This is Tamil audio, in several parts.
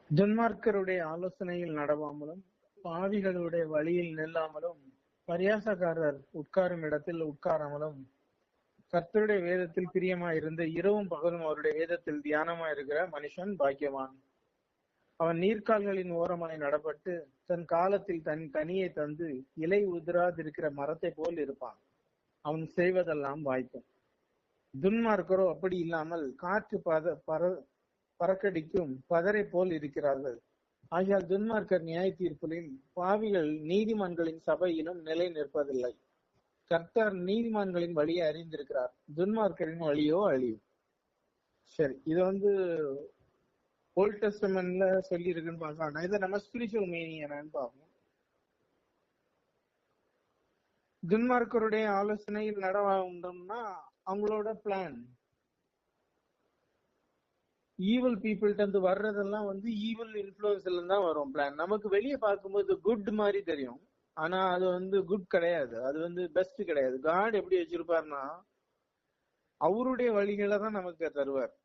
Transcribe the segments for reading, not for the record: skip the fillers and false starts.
துன்மார்க்கருடைய ஆலோசனையில் நடவாமலும் பாவிகளுடைய வழியில் நில்லாமலும் பரியாசக்காரர் உட்காரும் இடத்தில் உட்காராமலும் கர்த்தருடைய வேதத்தில் பிரியமாயிருந்து இரவும் பகலும் அவருடைய வேதத்தில் தியானமாயிருக்கிற மனுஷன் பாக்கியவான். அவன் நீர்க்கால்களின் ஓரமாய் நடப்பட்டு தன் காலத்தில் தன் கனியை தந்து இலை உதிராதிருக்கிற மரத்தை போல் இருப்பான். அவன் செய்வதெல்லாம் வாய்க்கும். துன்மார்க்கரோ அப்படி இல்லாமல் காற்று பறக்கடிக்கும் பதரை போல் இருக்கிறார்கள். ஆகையால் துன்மார்க்கர் நியாய தீர்ப்பிலும் பாவிகள் நீதிமான்களின் சபையிலும் நிலை நிற்பதில்லை. கர்த்தர் நீதிமான்களின் வழியை அறிந்திருக்கிறார், துன்மார்க்கரின் வழியோ அழியும். சரி, இது ஓல்ட் டெஸ்டமென்ட்ல சொல்லி இருக்குன்னு பார்க்கலாம். இதை நம்ம ஸ்பிரிச்சுவல் மீனிங் என்னன்னு பார்ப்போம். துன்மார்க்கருடைய ஆலோசனையில் நடந்தோம்னா அவங்களோட பிளான், ஈவில் பீப்புள்கிட்ட இருந்து வர்றதெல்லாம் ஈவில் இன்ஃபுளுன்ஸ்ல தான் வரும் பிளான். நமக்கு வெளியே பார்க்கும்போது குட் மாதிரி தெரியும், ஆனா அது குட் கிடையாது, அது பெஸ்ட் கிடையாது. காட் எப்படி வச்சிருப்பாருன்னா அவருடைய வழிகளை தான் நமக்கு தருவார்.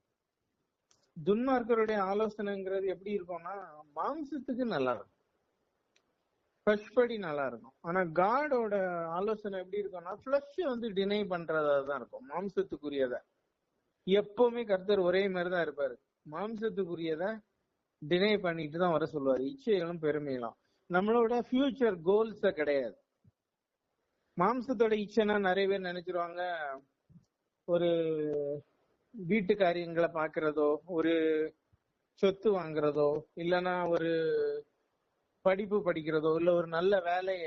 துன்மார்க்கருடைய ஆலோசனைங்கிறது எப்படி இருக்கும்னா மாம்சத்துக்கு நல்லா இருக்கும், ஃபிளஷ் படி நல்லா இருக்கும். ஆனா காடோட ஆலோசனை எப்படி இருக்கும்னா ஃபிளஷ் டினை பண்றதா தான் இருக்கும், மாம்சத்துக்குரியத. எப்பவுமே கர்த்தர் ஒரே மாதிரிதான் இருப்பாரு, மாம்சத்துக்குரியத டினை பண்ணிட்டு தான் வர சொல்லுவாரு. இச்சைகளும் பெருமைகளும் நம்மளோட ஃபியூச்சர் கோல்ஸ கிடையாது. மாம்சத்தோட இச்சைனா நிறைய பேர் நினைச்சிருவாங்க ஒரு வீட்டு காரியங்களை பாக்குறதோ, ஒரு சொத்து வாங்குறதோ, இல்லைன்னா ஒரு படிப்பு படிக்கிறதோ, இல்ல ஒரு நல்ல வேலைய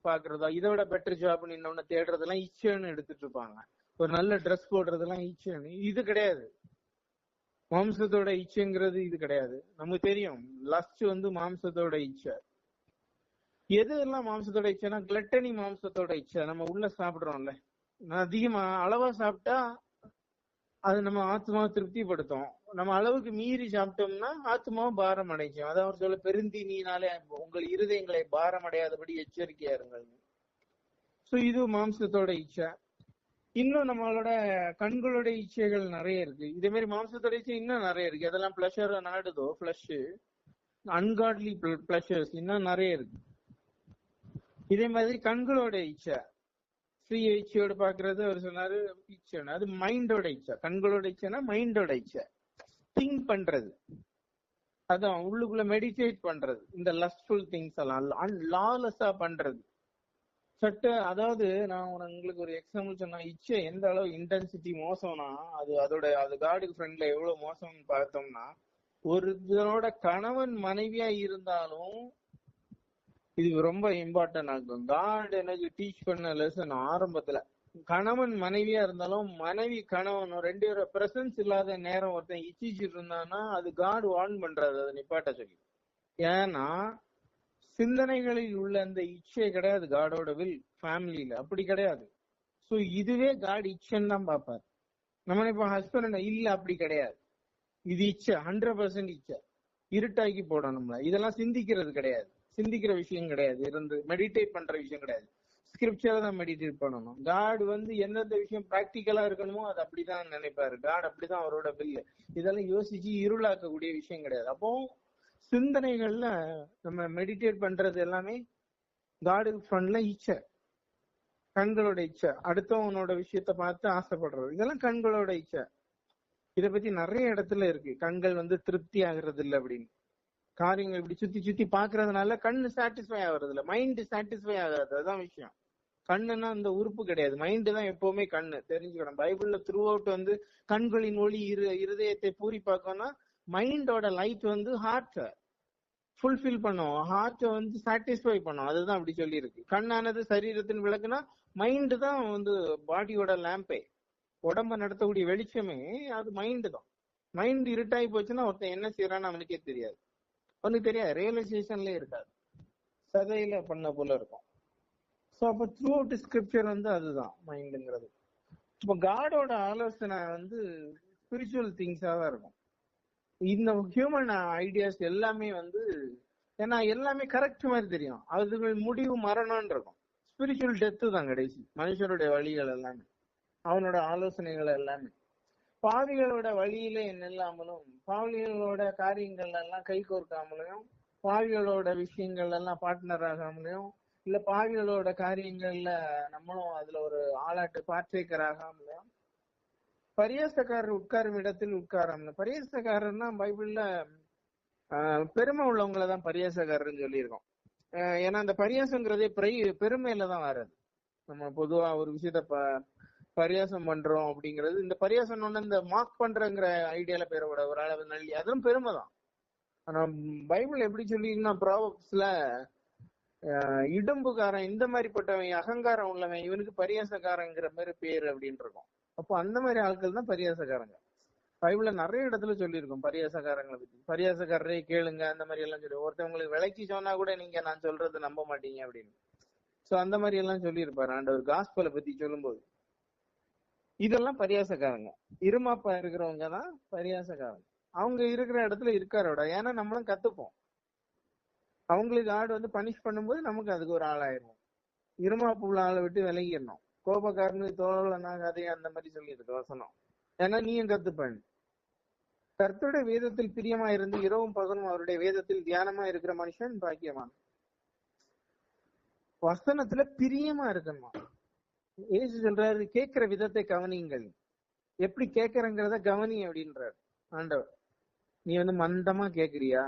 பாக்குறதோ, இதோட பெட்டர் ஜாப்னு இன்னொன்னு தேடுறதெல்லாம் இச்சைன்னு எடுத்துட்டு இருப்பாங்க. ஒரு நல்ல ட்ரெஸ் போடுறதெல்லாம் இச்சைன்னு. இது கிடையாது, மாம்சத்தோட இச்சைங்கிறது இது கிடையாது. நமக்கு தெரியும் லஸ்ட் மாம்சத்தோட இச்சை. எது எல்லாம் மாம்சத்தோட இச்சைனா கிளட்டனி மாம்சத்தோட இச்சை. நம்ம உள்ள சாப்பிடுறோம்ல, அதிகமா அளவா சாப்பிட்டா அது நம்ம ஆத்மாவை திருப்திப்படுத்தும். நம்ம அளவுக்கு மீறி சாப்பிட்டோம்னா ஆத்மாவை பாரம் அடைக்கும். அதான் அவர் சொல்ல, பெருந்தீனினாலே உங்கள் இருதயங்களை பாரம் அடையாதபடி எச்சரிக்கையா இருங்கள். சோ இது மாம்சத்தோட இச்சை. இன்னும் நம்மளோட கண்களோட இச்சைகள் நிறைய இருக்கு. இதே மாதிரி மாம்சத்தோட இச்சை இன்னும் நிறைய இருக்கு. அதெல்லாம் பிளஷர் நாடுதோ, பிளஷ் அன்காட்லி பிளஷர்ஸ் இன்னும் நிறைய இருக்கு. இதே மாதிரி கண்களோட இச்சை, ஸ்ரீ இச்சையோட பாக்குறது அவர் சொன்னாரு இச்சைன்னு, அது மைண்டோட இச்சை. கண்களோட இச்சைனா மைண்டோட இச்சை, திங்க் பண்றது, அதான் உள்ளுக்குள்ள மெடிடேட் பண்றது, இந்த லஸ்ட்ஃபுல் திங்ஸ் எல்லாம் லாலஸா பண்றது. அதாவது நான் உங்களுக்கு ஒரு எக்ஸாம்பிள் சொன்னா, இச்சை எந்த அளவு இன்டென்சிட்டி மோசம்னா அது காடுக்கு ஃப்ரெண்ட்ல எவ்வளவு மோசம்னு பார்த்தோம்னா, ஒருத்தரோட கணவன் மனைவியா இருந்தாலும் இது ரொம்ப இம்பார்ட்டன்ட் ஆகும். காட் எனக்கு டீச் பண்ண லெசன் ஆரம்பத்துல, கணவன் மனைவியா இருந்தாலும் மனைவி கணவன் ரெண்டு பேரோட பிரசன்ஸ் இல்லாத நேரம் ஒருத்தன் இச்சிச்சுட்டு இருந்தான்னா அது காட் வார்ன் பண்றது, அதை நிப்பாட்ட சொல்லி. ஏன்னா சிந்தனைகளில் உள்ள அந்த இச்சை கிடையாது காடோட வில் ஃபேமிலியில, அப்படி கிடையாது. சோ இதுவே காட் இச்சைன்னு தான் பார்ப்பார். நம்ம இப்ப ஹஸ்பண்ட் இல்ல, அப்படி கிடையாது, இது இச்சை, 100% இச்சை, இருட்டாக்கி போடணும்ல. இதெல்லாம் சிந்திக்கிறது கிடையாது, சிந்திக்கிற விஷயம் கிடையாது, இருந்து மெடிடேட் பண்ற விஷயம் கிடையாது. ஸ்கிரிப்சரை தான் மெடிடேட் பண்ணணும். காட் எந்தெந்த விஷயம் பிராக்டிக்கலா இருக்கணுமோ அது அப்படிதான் நினைப்பாரு. காட் அப்படிதான் அவரோட வில். இதெல்லாம் யோசிச்சு இருளாக்கக்கூடிய விஷயம் கிடையாது. அப்போ சிந்தனைகள்ல நம்ம மெடிடேட் பண்றது எல்லாமே காடு ஃப்ரண்ட்ல இச்சை, கண்களோட இச்சை. அடுத்தவனோட விஷயத்த பார்த்து ஆசைப்படுறது, இதெல்லாம் கண்களோட இச்சை. இத பத்தி நிறைய இடத்துல இருக்கு. கண்கள் திருப்தி ஆகுறது இல்லை அப்படின்னு, காரியங்கள் இப்படி சுத்தி சுத்தி பாக்குறதுனால கண்ணு சாட்டிஸ்ஃபை ஆகுறது இல்லை, மைண்ட் சாட்டிஸ்ஃபை ஆகாது. அதுதான் விஷயம். கண்ணுன்னா அந்த உறுப்பு கிடையாது, மைண்டு தான் எப்பவுமே கண்ணு. தெரிஞ்சுக்கணும். பைபிள்ல த்ரூ அவுட் கண்களின் ஒளி இருதயத்தை பூரிப்பாக்கணும்னா மைண்டோட லைட் ஹார்ட்டை ஃபுல்ஃபில் பண்ணும், ஹார்ட்டை சாட்டிஸ்ஃபை பண்ணும். அதுதான் அப்படி சொல்லி இருக்கு. கண்ணானது சரீரத்தின் விளக்குனா மைண்டு தான் பாடியோட லேம்பே, உடம்ப நடத்தக்கூடிய வெளிச்சமே அது மைண்டு தான். மைண்ட் இருட்டாகி போச்சுன்னா ஒருத்தன் என்ன செய்யறான்னு அவனுக்கே தெரியாது, அவனுக்கு தெரியாது, ரியலைசேஷன்லயே இருக்காது, சதையில பண்ண போல இருக்கும். ஸோ அப்போ த்ரூ அவுட் ஸ்கிரிப்சர் அதுதான் மைண்டுங்கிறது. இப்போ காடோட ஆலோசனை ஸ்பிரிச்சுவல் திங்ஸா தான் இருக்கும். இந்த ஹியூமன் ஐடியாஸ் எல்லாமே ஏன்னா எல்லாமே கரெக்ட் மாதிரி தெரியும், அதுகள் முடிவு மரணம்னு இருக்கும். ஸ்பிரிச்சுவல் டெத்து தான் கடைசி. மனுஷனுடைய வழிகள் எல்லாமே, அவனோட ஆலோசனைகள் எல்லாமே பாவிகளோட வழியில நில்லாமலும், பாவிகளோட காரியங்கள் எல்லாம் கை கோர்க்காமலையும், பாவிகளோட விஷயங்கள் எல்லாம் பார்ட்னர் ஆகாமலையும், இல்ல பாவிகளோட காரியங்கள்ல நம்மளும் அதுல ஒரு ஆளாட்டு பார்ட்ரேக்கர் ஆகாமலையும், பரியாசக்காரர் உட்காரும் இடத்தில் உட்காராமல. பரியாசக்காரர்னா பைபிள்ல பெருமை உள்ளவங்களை தான் பரியாசக்காரர்னு சொல்லியிருக்கோம். ஏன்னா அந்த பரியாசங்கிறதே பெருமையில தான் வர்றது. நம்ம பொதுவா ஒரு விஷயத்த பரியாசம் பண்றோம் அப்படிங்கிறது, இந்த பரியாசம் ஒண்ணு இந்த மார்க் பண்றங்கிற ஐடியால பேரோட ஒரு அளவு நல்லி, அதுவும் பெருமை தான். ஆனா பைபிள் எப்படி சொல்லிங்கன்னா, ப்ராவப்ஸ்ல இடும்புக்காரன் இந்த மாதிரிப்பட்டவன், அகங்காரம் உள்ளவன், இவனுக்கு பரியாசக்காரங்கிற மாதிரி பேரு அப்படின்னு இருக்கும். அப்போ அந்த மாதிரி ஆட்கள் தான் பரியாசக்காரங்க. பைபிள்ல நிறைய இடத்துல சொல்லியிருக்கோம் பரியாசக்காரங்களை பத்தி. பரியாசக்காரரே கேளுங்க அந்த மாதிரி எல்லாம் சொல்லி, ஒருத்தவங்களுக்கு விலைக்கு சொன்னா கூட நீங்க நான் சொல்றது நம்ப மாட்டீங்க அப்படின்னு. சோ அந்த மாதிரி எல்லாம் சொல்லியிருப்பாரு ஆண்டவர் காஸ்பலை பத்தி சொல்லும்போது. இதெல்லாம் பரியாசக்காரங்க. இருமாப்பா இருக்கிறவங்க தான் பரியாசக்காரங்க. அவங்க இருக்கிற இடத்துல இருக்காரோட, ஏன்னா நம்மளும் கத்துப்போம். அவங்களுக்கு ஆடு பனிஷ் பண்ணும்போது நமக்கு அதுக்கு ஒரு ஆளாயிரும். இருமாப்பு உள்ள ஆளை விட்டு விலகிடணும். கோபக்காரனு தோழனா கதையா அந்த மாதிரி சொல்லியிருக்கு வசனம். ஏன்னா நீயும் கத்துப்பேன். கர்த்தருடைய வேதத்தில் பிரியமா இருந்து இரவும் பகலும் அவருடைய வேதத்தில் தியானமா இருக்கிற மனுஷன் பாக்கியவான். வசனத்துல பிரியமா இருக்கணுமா. ஏசு சொல்றாரு, கேட்கிற விதத்தை கவனியுங்கள், எப்படி கேட்கறங்கிறத கவனி அப்படின்றாரு ஆண்டவர். நீ மந்தமா கேக்குறியா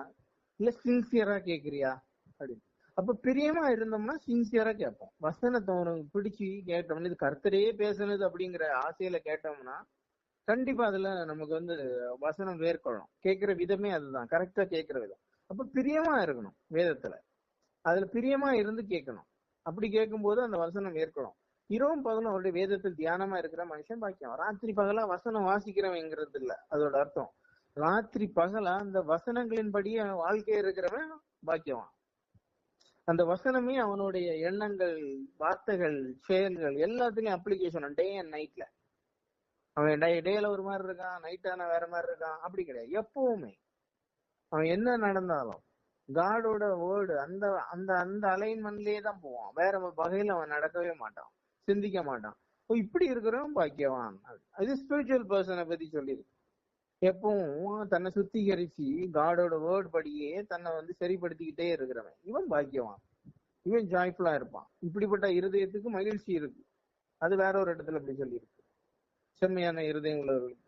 இல்ல சின்சியரா கேக்குறியா அப்படின்னு. அப்ப பிரியமா இருந்தோம்னா சின்சியரா கேட்போம். வசனத்தை உனக்கு பிடிச்சி கேட்டோம்னா, இது கர்த்தரே பேசுனது அப்படிங்கிற ஆசையில கேட்டோம்னா கண்டிப்பா அதுல நமக்கு வசனம் வேர்க்கொள்ளும். கேட்கிற விதமே அதுதான், கரெக்டா கேட்கிற விதம். அப்ப பிரியமா இருக்கணும் வேதத்துல, அதுல பிரியமா இருந்து கேட்கணும். அப்படி கேட்கும் போது அந்த வசனம் ஏற்கணும். இரவும் பகலும் அவருடைய வேதத்தில் தியானமா இருக்கிற மனுஷன் பாக்கியம். ராத்திரி பகலா வசனம் வாசிக்கிறவங்கிறது இல்ல அதோட அர்த்தம். ராத்திரி பகலா அந்த வசனங்களின்படி வாழ்க்கை இருக்கிறவன் பாக்கியவான். அந்த வசனமே அவனுடைய எண்ணங்கள், வார்த்தைகள், செயல்கள் எல்லாத்துலயும் அப்ளிகேஷன் டே அண்ட் நைட்ல. அவன் டேல ஒரு மாதிரி இருக்கான், நைட்டான வேற மாதிரி இருக்கான், அப்படி கிடையாது. எப்பவுமே அவன் என்ன நடந்தாலும் காடோட வேர்டு அந்த அந்த அந்த அலைன்மெண்ட்லயே தான் போவான். வேற வகையில அவன் நடக்கவே மாட்டான், சிந்திக்க மாட்டான். இப்படி இருக்கிறவன் பாக்கியவான். அது ஸ்பிரிச்சுவல் பர்சனை பத்தி சொல்லியிருக்கு. எப்பவும் தன்னை சுத்திகரிச்சு காடோட வேர்டு படியே தன்னை சரிப்படுத்திக்கிட்டே இருக்கிறவன் இவன் பாக்கியவான். இவன் ஜாய்ஃபுல்லா இருப்பான். இப்படிப்பட்ட இருதயத்துக்கு மகிழ்ச்சி இருக்கு. அது வேற ஒரு இடத்துல அப்படி சொல்லியிருக்கு. செம்மையான இருதயம் உள்ளவர்கள்.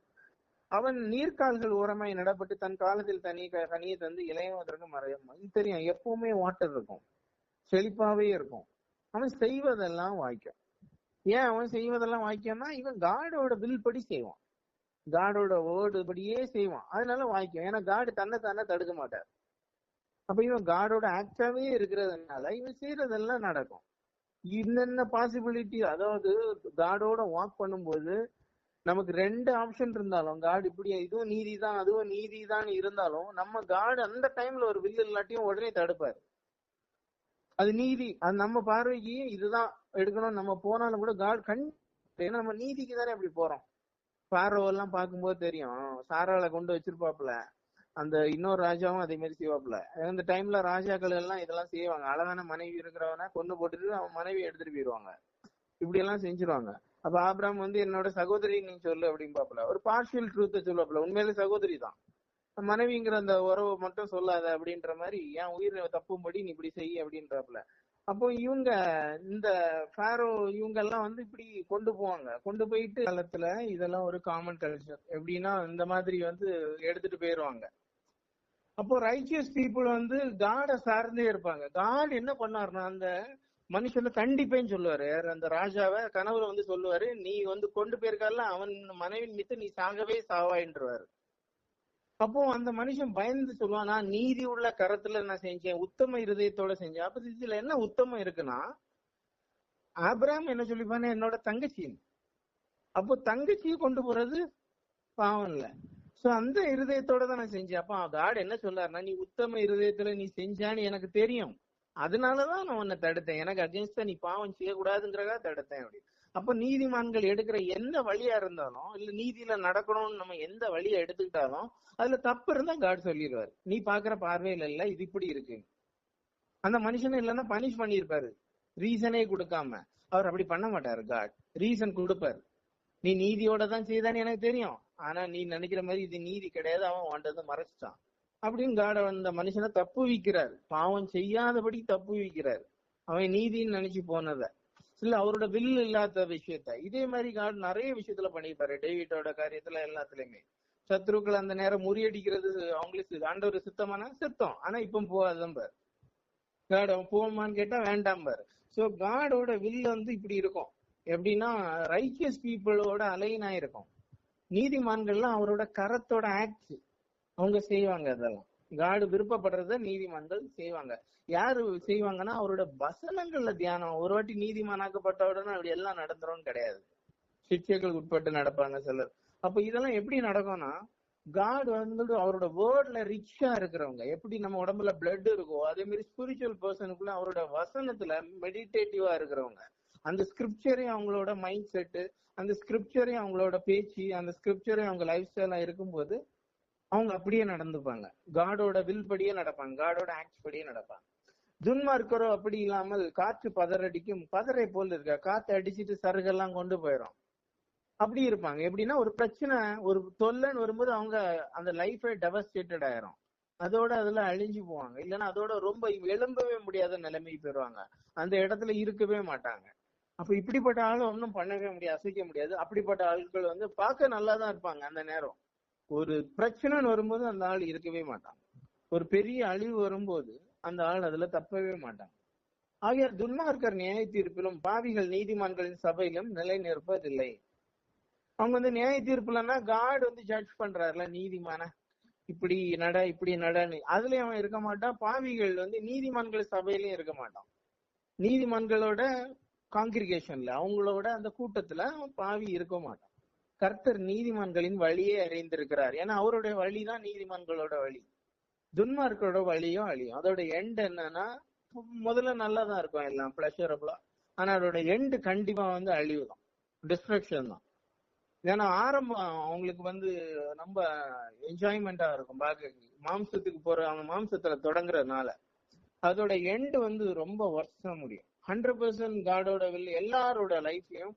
அவன் நீர்கால்கள் ஓரமாய் நடப்பட்டு தன் காலத்தில் கனியை தந்து இளையவதற்கு மறையும். இது தெரியும், எப்பவுமே வாட்டர் இருக்கும், செழிப்பாவே இருக்கும். அவன் செய்வதெல்லாம் வாய்க்கும். ஏன் அவன் செய்வதெல்லாம் வாய்க்கம்னா, இவன் காடோட வில் படி செய்வான், காடோட வேர்டு படியே செய்வான். அதனால வாய்க்கும். ஏன்னா காடு தன்னை தடுக்க மாட்டார். அப்ப இவன் காடோட ஆக்டாவே இருக்கிறதுனால இவன் செய்யறதெல்லாம் நடக்கும். என்னென்ன பாசிபிலிட்டி, அதாவது காடோட வாக் பண்ணும்போது நமக்கு ரெண்டு ஆப்ஷன் இருந்தாலும், காடு இப்படி இதுவும் நீதி தான் அதுவும் நீதி தான் இருந்தாலும், நம்ம காடு அந்த டைம்ல ஒரு வில்லு இல்லாட்டியும் உடனே தடுப்பாரு. அது நீதி. அது நம்ம பார்வைக்கு இதுதான் எடுக்கணும் நம்ம போனாலும் கூட காடு ஏன்னா நம்ம நீதிக்கு தானே அப்படி போறோம். பாரோ எல்லாம் பார்க்கும்போது தெரியும், சாராளை கொண்டு வச்சிருப்பாப்புல, அந்த இன்னொரு ராஜாவும் அதே மாதிரி செய்வாப்புல. அந்த டைம்ல ராஜாக்கள் எல்லாம் இதெல்லாம் செய்வாங்க. அழகான மனைவி இருக்கிறவன கொண்டு போட்டுட்டு அவன் மனைவி எடுத்துட்டு போயிடுவாங்க. இப்படி எல்லாம் செஞ்சிருவாங்க. அப்ப ஆபிரகாம் என்னோட சகோதரி நீ சொல்லு அப்படின்னு பாப்பல, ஒரு பார்ஷியல் ட்ரூத்த சொல்லுவாப்புல, உண்மையிலே சகோதரி தான், மனைவிங்கிற அந்த உறவை மட்டும் சொல்லாத அப்படின்ற மாதிரி, என் உயிர் தப்பும்படி நீ இப்படி செய்ய அப்படின்றாப்புல. அப்போ இவங்க இந்த ஃபாரோ இவங்க எல்லாம் இப்படி கொண்டு போவாங்க. கொண்டு போயிட்டு காலத்துல இதெல்லாம் ஒரு காமன் கல்ச்சர். எப்படின்னா இந்த மாதிரி எடுத்துட்டு போயிருவாங்க. அப்போ ரைச்சியஸ் பீப்புள் காட சார்ந்தே இருப்பாங்க. காட் என்ன பண்ணாருன்னா, அந்த மனுஷனை கண்டிப்பேன்னு சொல்லுவாரு. அந்த ராஜாவை கனவுல சொல்லுவாரு, நீ கொண்டு போயிருக்கால அவன் மனைவி மித்து நீ சாகவே சாவாயின்றுவாரு. அப்போ அந்த மனுஷன் பயந்து சொல்லுவான், நான் நீதி உள்ள கரத்துல நான் செஞ்சேன், உத்தம இருதயத்தோட செஞ்சேன். அப்ப இதுல என்ன உத்தமம் இருக்குன்னா, ஆபிரகாம் என்ன சொல்லிப்பானே, என்னோட தங்கச்சி. அப்போ தங்கச்சியை கொண்டு போறது பாவம் இல்ல. சோ அந்த இருதயத்தோட தான் நான் செஞ்சேன். அப்ப காட் என்ன சொல்லாருன்னா, நீ உத்தம இருதயத்துல நீ செஞ்சான்னு எனக்கு தெரியும், அதனாலதான் நான் உன்னை தடுத்தேன், எனக்கு அகேன்ஸ்டா நீ பாவம் செய்யக்கூடாதுங்கிறதா தடுத்தேன் அப்படி. அப்ப நீதிமான்கள் எடுக்கிற எந்த வழியா இருந்தாலும், இல்ல நீதியில நடக்கணும்னு நம்ம எந்த வழியை எடுத்துக்கிட்டாலும், அதுல தப்பு இருந்தா காட் சொல்லிடுவாரு, நீ பாக்குற பார்வையில இல்ல, இது இப்படி இருக்கு. அந்த மனுஷனும் இல்லைன்னா பனிஷ் பண்ணிருப்பாரு, ரீசனே கொடுக்காம. அவர் அப்படி பண்ண மாட்டாரு. காட் ரீசன் கொடுப்பாரு. நீ நீதியோட தான் செய்தான்னு எனக்கு தெரியும், ஆனா நீ நினைக்கிற மாதிரி இது நீதி கிடையாது, அவன் வாண்டதை மறைச்சிட்டான் அப்படின்னு காட் அந்த மனுஷனை தப்பு வைக்கிறாரு. பாவம் செய்யாதபடி தப்பு வைக்கிறாரு, அவன் நீதின்னு நினைச்சு போனத இல்ல, அவரோட வில் இல்லாத விஷயத்த. இதே மாதிரி காட் நிறைய விஷயத்துல பண்ணிருப்பாரு, டேவிட்டோட காரியத்துல எல்லாத்துலயுமே. சத்ருக்கள் அந்த நேரம் முறியடிக்கிறது அவங்களுக்கு ஆண்டவர் சித்தமான சித்தம், ஆனா இப்ப போகாதான் பாரு. காட் அவன் போமான்னு கேட்டா வேண்டாம் பாரு. சோ காடோட வில் வந்து இப்படி இருக்கும், எப்படின்னா ரைச்சியஸ் பீப்புளோட அலைன் ஆயிருக்கும். நீதிமான்கள்லாம் அவரோட கரத்தோட ஆக்ட் அவங்க செய்வாங்க. அதெல்லாம் காடு விருப்பப்படுறத நீதிமான்கள் செய்வாங்க. யாரு செய்வாங்கன்னா அவரோட வசனங்கள்ல தியானம். ஒரு வாட்டி நீதிமானாக்கப்பட்ட உடனே அப்படி எல்லாம் நடந்துரும் கிடையாது, சிக்ஷைகளுக்கு உட்பட்டு நடப்பாங்க சிலர். அப்ப இதெல்லாம் எப்படி நடக்கும்னா, காட் வந்து அவரோட வேர்ட்ல ரிச்சா இருக்கிறவங்க, எப்படி நம்ம உடம்புல பிளட் இருக்கோ அதே மாதிரி ஸ்பிரிச்சுவல் பர்சனுக்குள்ள அவரோட வசனத்துல மெடிடேட்டிவா இருக்கிறவங்க, அந்த ஸ்கிரிப்சரையும் அவங்களோட மைண்ட் செட்டு, அந்த ஸ்கிரிப்சரையும் அவங்களோட பேச்சு, அந்த ஸ்கிரிப்சரையும் அவங்க லைஃப் ஸ்டைலா இருக்கும்போது அவங்க அப்படியே நடந்துப்பாங்க, காடோட வில் படியே நடப்பாங்க, காடோட ஆக்ட் படியே நடப்பாங்க. துன்மார்க்கரோ அப்படி இல்லாமல் காற்று பதறடிக்கும் பதரை போல் இருக்க, காத்து அடிச்சுட்டு சருகெல்லாம் கொண்டு போயிடும், அப்படி இருப்பாங்க. எப்படின்னா ஒரு பிரச்சனை ஒரு தொல்லைன்னு வரும்போது அவங்க அந்த லைஃபே டெவஸ்டேட்டட் ஆயிரும், அதோட அதுல அழிஞ்சு போவாங்க. இல்லைன்னா அதோட ரொம்ப எழும்பவே முடியாத நிலைமை பெறுவாங்க, அந்த இடத்துல இருக்கவே மாட்டாங்க. அப்ப இப்படிப்பட்ட ஆளை ஒன்றும் பண்ணவே முடியாது, அசைக்க முடியாது. அப்படிப்பட்ட ஆட்கள் வந்து பார்க்க நல்லாதான் இருப்பாங்க, அந்த நேரம் ஒரு பிரச்சனைன்னு வரும்போது அந்த ஆள் இருக்கவே மாட்டாங்க. ஒரு பெரிய அழிவு வரும்போது அந்த ஆள் அதுல தப்பவே மாட்டாங்க. ஆகியார் துன்மார்க்கர் நியாய தீர்ப்பிலும் பாவிகள் நீதிமான்களின் சபையிலும் நிலை நிற்பதில்லை. அவங்க வந்து நியாய தீர்ப்புலன்னா காட் வந்து ஜட்ஜ் பண்றாருல நீதிமான, இப்படி நட இப்படி நடன்னு, அதுலயும் அவன் இருக்க மாட்டான். பாவிகள் வந்து நீதிமான்கள் சபையிலயும் இருக்க மாட்டான், நீதிமான்களோட காங்கிரிகேஷன்ல அவங்களோட அந்த கூட்டத்துல பாவி இருக்க மாட்டான். கர்த்தர் நீதிமான்களின் வழியே அறிந்திருக்கிறார், ஏன்னா அவருடைய வழிதான் நீதிமான்களோட வழி. துன்மார்க்கரோட வழியும் அழியும். அதோட எண்ட் என்னன்னா, முதல்ல நல்லாதான் இருக்கும் எல்லாம் பிளஷரபிளா, ஆனா அதோட எண்ட் கண்டிப்பா வந்து அழிவு தான், டிஸ்ட்ரக்ஷன் தான். ஏன்னா ஆரம்பம் அவங்களுக்கு வந்து ரொம்ப என்ஜாய்மெண்டா இருக்கும் பாக்க, மாம்சத்துக்கு போற அவங்க மாம்சத்துல தொடங்குறதுனால அதோட எண்ட் வந்து ரொம்ப வருஷம் முடியும். 100% காடோட வில் எல்லாரோட லைஃப்லயும்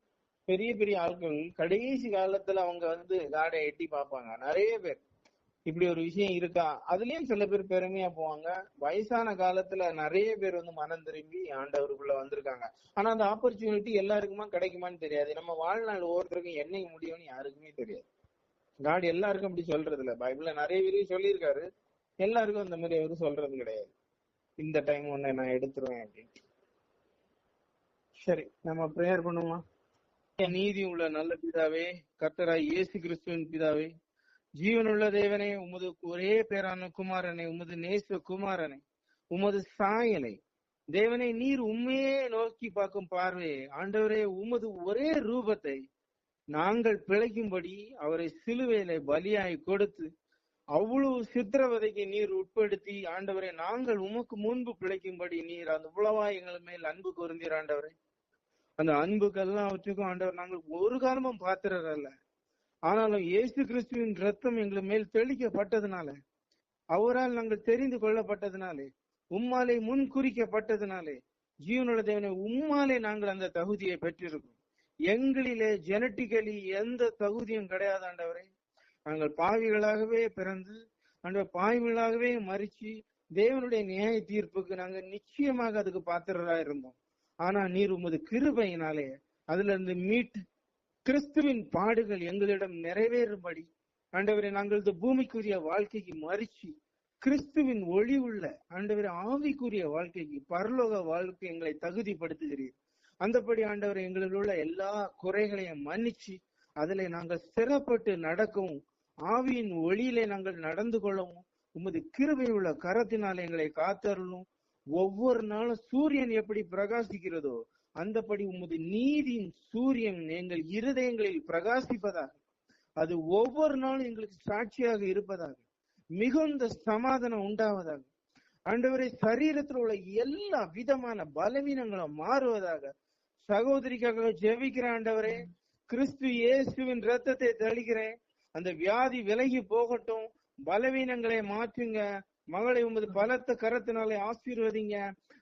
பெரிய பெரிய ஆட்கள் கடைசி காலத்துல அவங்க வந்து காடை எட்டி பார்ப்பாங்க. நிறைய பேர் இப்படி ஒரு விஷயம் இருக்கா, அதுலயும் சில பேர் பெருமையா போவாங்க. வயசான காலத்துல நிறைய பேர் வந்து மனம் திரும்பி ஆண்டவருக்குள்ள வந்திருக்காங்க. ஆனா அந்த ஆப்பர்ச்சுனிட்டி எல்லாருக்குமா கிடைக்குமான்னு தெரியாது. நம்ம வாழ்நாள் ஒவ்வொருத்தருக்கும் என்னைக்கு முடியும்னு யாருக்குமே தெரியாது. காட் எல்லாருக்கும் அப்படி சொல்றது இல்ல, பைபிள்ல நிறைய பேரும் சொல்லியிருக்காரு, எல்லாருக்கும் அந்த மாதிரி அவரு சொல்றது கிடையாது, இந்த டைம் ஒண்ணு நான் எடுத்துருவேன் அப்படின்னு. சரி, நம்ம பிரேயர் பண்ணுவோமா? நீதி உள்ள நல்ல பிதாவே, கர்த்தராய் இயேசு கிறிஸ்துவின் பிதாவே, ஜீவனுள்ள தேவனே, உமது ஒரே பேரான குமாரனை, உமது நேச குமாரனை, உமது சாயலை தேவனை, நீர் உண்மையே நோக்கி பார்க்கும் பார்வையை, ஆண்டவரே உமது ஒரே ரூபத்தை நாங்கள் பிழைக்கும்படி அவரை சிலுவையில பலியாய் கொடுத்து அவ்வளவு சித்திரவதைக்கு நீர் உட்படுத்தி, ஆண்டவரே நாங்கள் உமக்கு முன்பு பிழைக்கும்படி நீர் அந்த உளவா எங்கள் மேல் அன்பு கூர்ந்தீர். ஆண்டவரே அந்த அன்புக்கெல்லாம் வச்சுக்கும் ஆண்டவர் நாங்கள் ஒரு காலமும் பாத்திரரல்ல, ஆனாலும் இயேசு கிறிஸ்துவின் ரத்தம் எங்கள் மேல் தெளிக்கப்பட்டதுனால, அவரால் நாங்கள் தெரிந்து கொள்ளப்பட்டதுனாலே, உம்மாலே முன் குறிக்கப்பட்டதுனாலே, ஜீவனுள்ள தேவனை உம்மாலே நாங்கள் அந்த தகுதியை பெற்றிருக்கோம். எங்களிலே ஜெனட்டிக்கலி எந்த தகுதியும் கிடையாது ஆண்டவரே. நாங்கள் பாவிகளாகவே பிறந்து ஆண்டவர் பாவிகளாகவே மறிச்சு தேவனுடைய நியாய தீர்ப்புக்கு நாங்கள் நிச்சயமாக அதுக்கு பாத்திரரா இருந்தோம். ஆனா நீர் உமது கிருபையினாலே அதுல இருந்து மீட்டு கிறிஸ்துவின் பாடுகள் எங்களிடம் நிறைவேறும்படி ஆண்டவரை நாங்கள் இந்த பூமிக்குரிய வாழ்க்கைக்கு மறிச்சு கிறிஸ்துவின் ஒளி உள்ள ஆண்டவரை ஆவிக்குரிய வாழ்க்கைக்கு, பரலோக வாழ்க்கை எங்களை தகுதிப்படுத்துகிறீர். அந்தபடி ஆண்டவரை எங்களில் உள்ள எல்லா குறைகளையும் மன்னிச்சு அதுல நாங்கள் ஸ்திரப்பட்டு நடக்கவும், ஆவியின் ஒளியிலே நாங்கள் நடந்து கொள்ளவும் உமது கிருபை உள்ள கரத்தினால் எங்களை காத்தருளும். ஒவ்வொரு நாளும் சூரியன் எப்படி பிரகாசிக்கிறதோ அந்தபடி உமது நீதியின் சூரியன் எங்கள் இருதயங்களில் பிரகாசிப்பதாக, அது ஒவ்வொரு நாளும் எங்களுக்கு சாட்சியாக இருப்பதாக, மிகுந்த சமாதானம் உண்டாவதாக. ஆண்டவரை சரீரத்தில் உள்ள எல்லா விதமான பலவீனங்களும் மாறுவதாக. சகோதரிக்காக ஜெபிக்கிற ஆண்டவரே, கிறிஸ்து இயேசுவின் ரத்தத்தை தெளிக்கிறேன், அந்த வியாதி விலகி போகட்டும், பலவீனங்களை மாற்றுங்க. மகளை உமது பலத்த கரத்தினாலே ஆசீர்வதிங்க.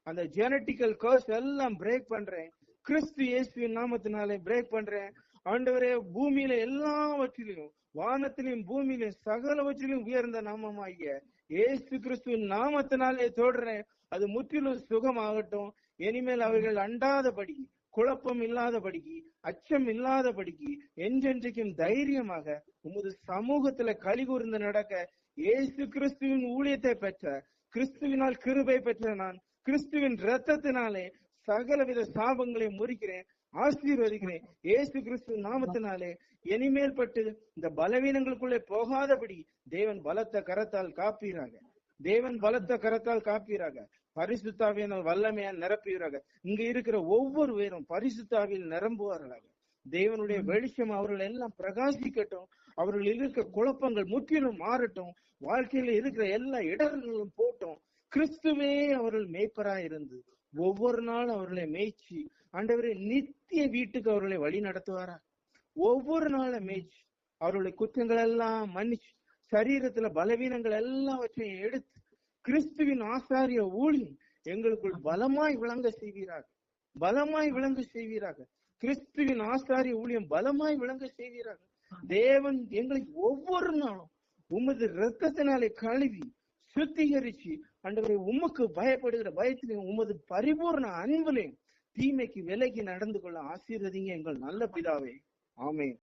அந்த ஜெனட்டிக்கல் கர்ஸ் எல்லாம் பிரேக் பண்றேன், கிறிஸ்து இயேசுவின் நாமத்தினாலே பிரேக் பண்றேன். ஆண்டவரே பூமியில எல்லாவற்றிலும் வானத்திலும் பூமியிலும் சகலவற்றிலும் உயர்ந்த நாமமாகிய இயேசு கிறிஸ்துவின் நாமத்தினாலே தொடர்றேன். அது முற்றிலும் சுகமாகட்டும். இனிமேல் அவர்கள் அண்டாதபடி, குழப்பம் இல்லாதபடிக்கு, அச்சம் இல்லாதபடிக்கு, என்றென்றைக்கும் தைரியமாக உமது சமூகத்துல கலிகூர்ந்து நடக்க இயேசு கிறிஸ்துவின் ஊழியத்தை பெற்ற, கிறிஸ்துவினால் கிருபை பெற்ற நான் கிறிஸ்துவின் இரத்தத்தினாலே சகலவித சாபங்களை முறிக்கிறேன், ஆசீர்வதிக்கிறேன். இயேசு கிறிஸ்து நாமத்தினாலே இனிமேல் பட்டு இந்த பலவீனங்களுக்குள்ளே போகாதபடி தேவன் பலத்த கரத்தால் காப்பீராக. தேவன் பலத்த கரத்தால் காப்பீராக. பரிசுத்தாவியினால் வல்லமையால் நிரப்புவீராக. இங்க இருக்கிற ஒவ்வொரு பேரும் பரிசுத்தாவில் நிரம்புவார்களாக. தேவனுடைய வெளிச்சம் அவர்கள் எல்லாம் பிரகாசிக்கட்டும். அவர்கள் இருக்கிற குழப்பங்கள் முற்றிலும் மாறட்டும். வாழ்க்கையில இருக்கிற எல்லா இடர்களும் போட்டும். கிறிஸ்துவே அவர்கள் மேய்ப்பராய் இருந்து ஒவ்வொரு நாளும் அவர்களை மேய்ச்சி ஆண்டவரே நித்திய வீட்டுக்கு அவர்களை வழி நடத்துவாரா. ஒவ்வொரு நாளும் மேய்ச்சி அவர்களுடைய குற்றங்கள் எல்லாம் மன்னிச்சு, சரீரத்துல பலவீனங்கள் எல்லாவற்றையும் எடுத்து கிறிஸ்துவின் ஆசாரிய ஊழியம் எங்களுக்குள் பலமாய் விளங்க செய்வீராக. பலமாய் விளங்க செய்வீராக. கிறிஸ்துவின் ஆசாரிய ஊழியம் பலமாய் விளங்க செய்வீராக. தேவன் எங்களை ஒவ்வொரு நாளும் உமது இரத்தத்தினாலே கழுவி சுத்திகரிச்சு ஆண்டவரே உமக்கு பயப்படுகிற பயத்திலையும் உமது பரிபூர்ண அன்பிலையும் தீமைக்கு விலகி நடந்து கொள்ள ஆசீர்வதிங்க எங்கள் நல்ல பிதாவே. ஆமென்.